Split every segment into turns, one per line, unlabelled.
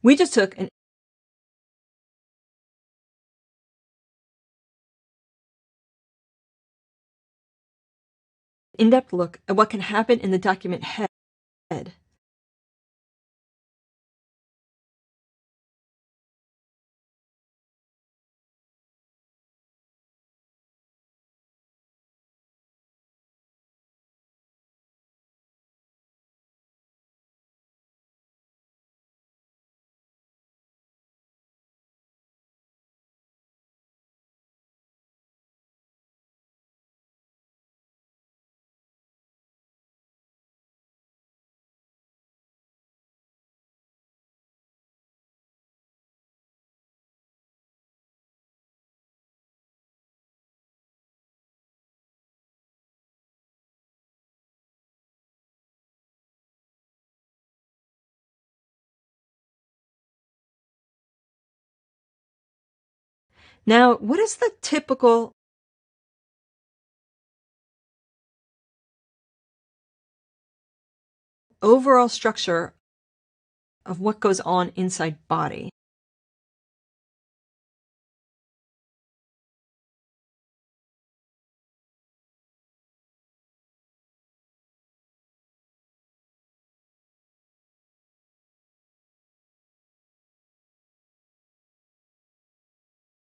We just took an in-depth look at what can happen in the document head. Now, what is the typical overall structure of what goes on inside body?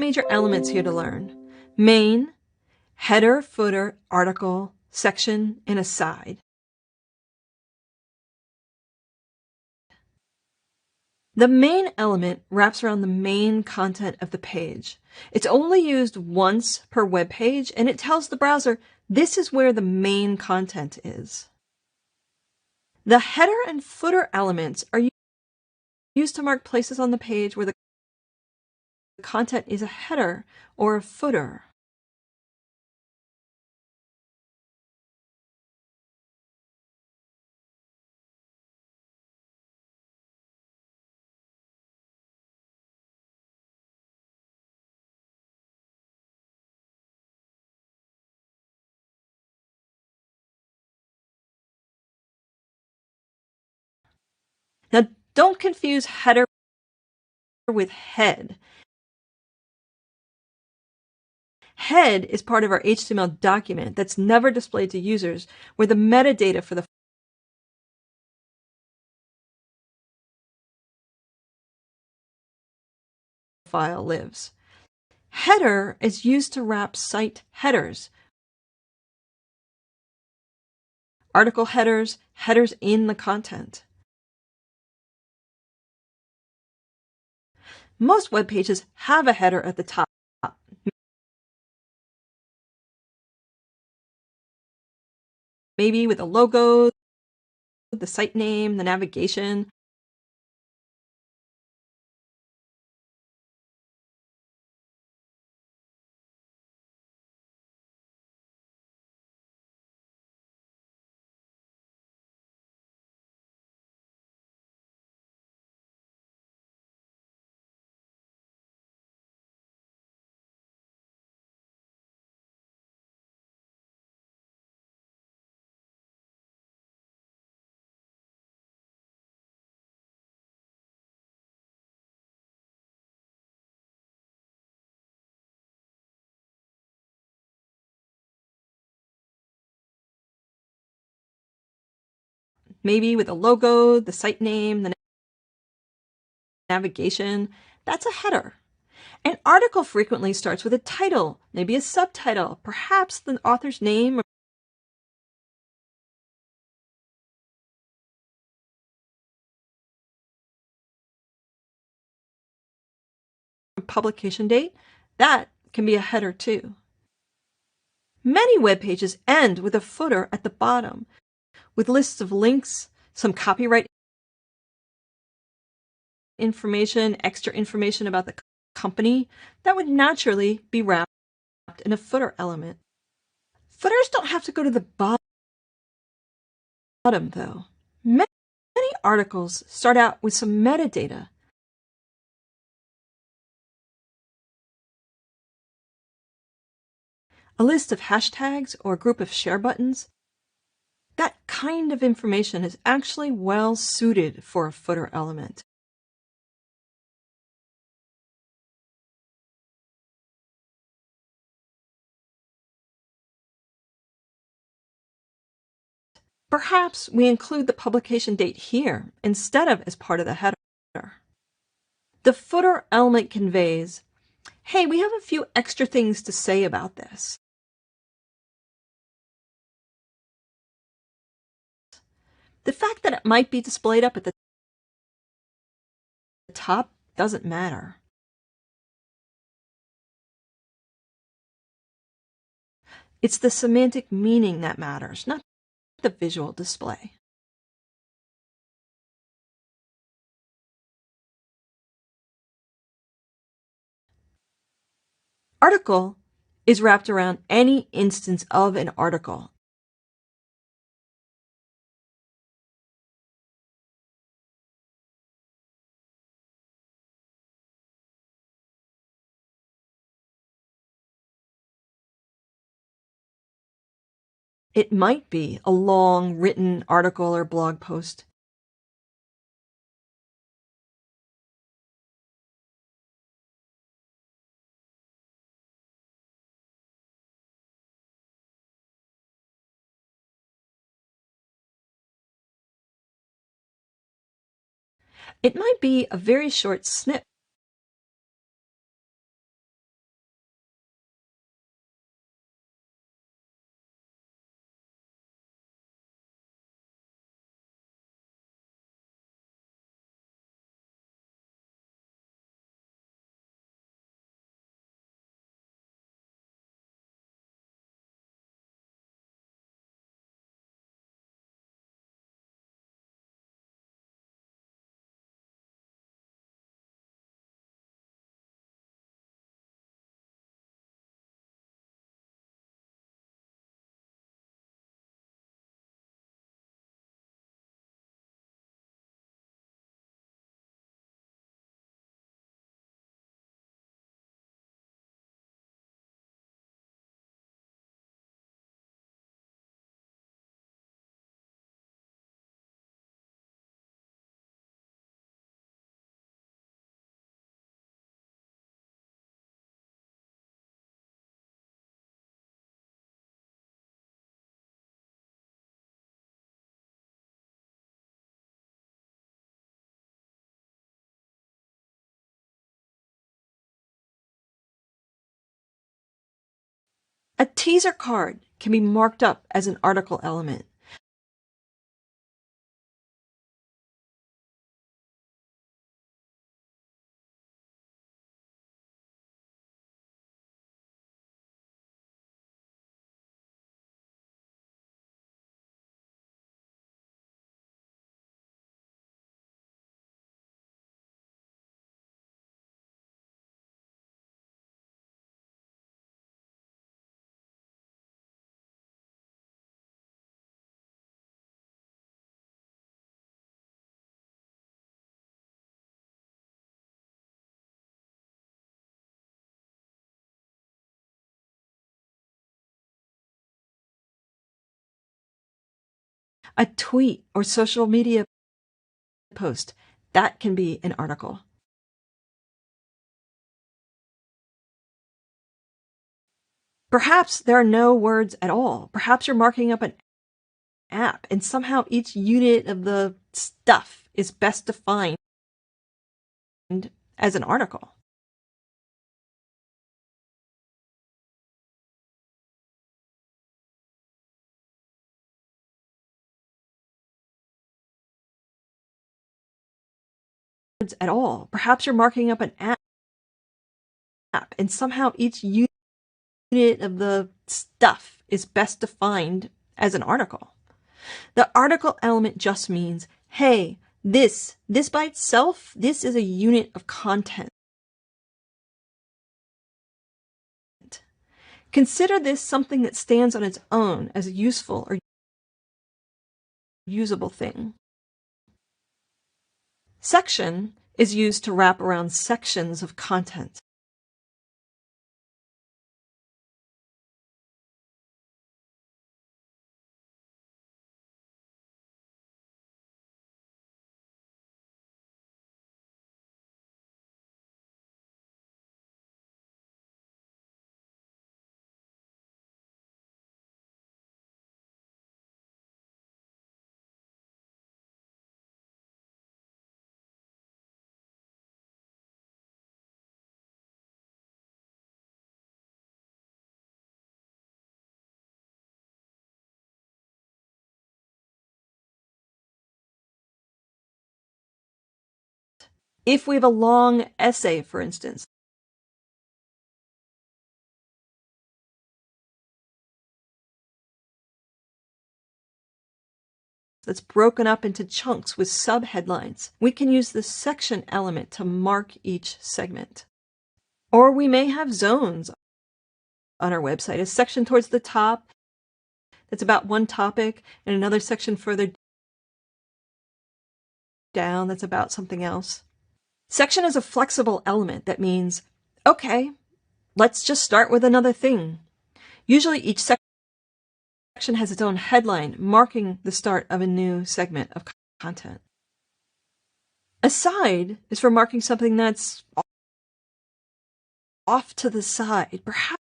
Major elements here to learn. Main, header, footer, article, section, and aside. The main element wraps around the main content of the page. It's only used once per web page, and it tells the browser this is where the main content is. The header and footer elements are used to mark places on the page where the content is a header or a footer. Now, don't confuse header with head. Head is part of our HTML document that's never displayed to users, where the metadata for the file lives. Header is used to wrap site headers, article headers, headers in the content. Most web pages have a header at the top, maybe with a logo, the site name, the navigation. Maybe with a logo, the site name, the navigation. That's a header. An article frequently starts with a title, maybe a subtitle, perhaps the author's name or publication date. That can be a header too. Many web pages end with a footer at the bottom, with lists of links, some copyright information, extra information about the company. That would naturally be wrapped in a footer element. Footers don't have to go to the bottom, though. Many articles start out with some metadata. A list of hashtags or a group of share buttons. That kind of information is actually well suited for a footer element. Perhaps we include the publication date here instead of as part of the header. The footer element conveys, hey, we have a few extra things to say about this. The fact that it might be displayed up at the top doesn't matter. It's the semantic meaning that matters, not the visual display. Article is wrapped around any instance of an article. It might be a long written article or blog post. It might be a very short snip. A teaser card can be marked up as an article element. A tweet or social media post, that can be an article. Perhaps there are no words at all. Perhaps you're marking up an app and somehow each unit of the stuff is best defined as an article. Words at all. Perhaps you're marking up an app and somehow each unit of the stuff is best defined as an article. The article element just means, hey, this by itself, this is a unit of content. Consider this something that stands on its own as a useful or usable thing. Section is used to wrap around sections of content. If we have a long essay, for instance, that's broken up into chunks with subheadlines, we can use the section element to mark each segment. Or we may have zones on our website, a section towards the top that's about one topic, and another section further down that's about something else. Section is a flexible element that means, okay, let's just start with another thing. Usually each section has its own headline marking the start of a new segment of content. A side is for marking something that's off to the side, perhaps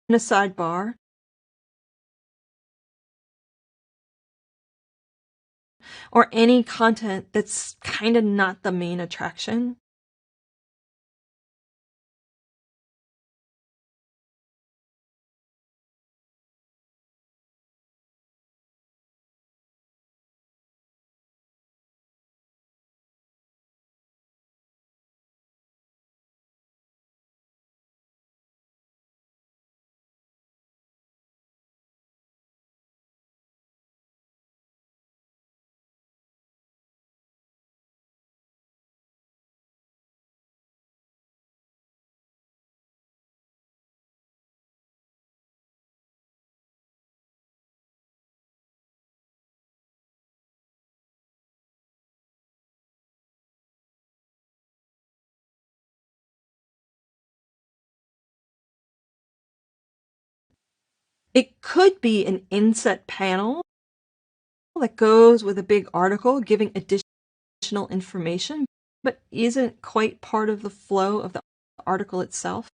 in a sidebar, or any content that's kind of not the main attraction. It could be an inset panel that goes with a big article giving additional information, but isn't quite part of the flow of the article itself.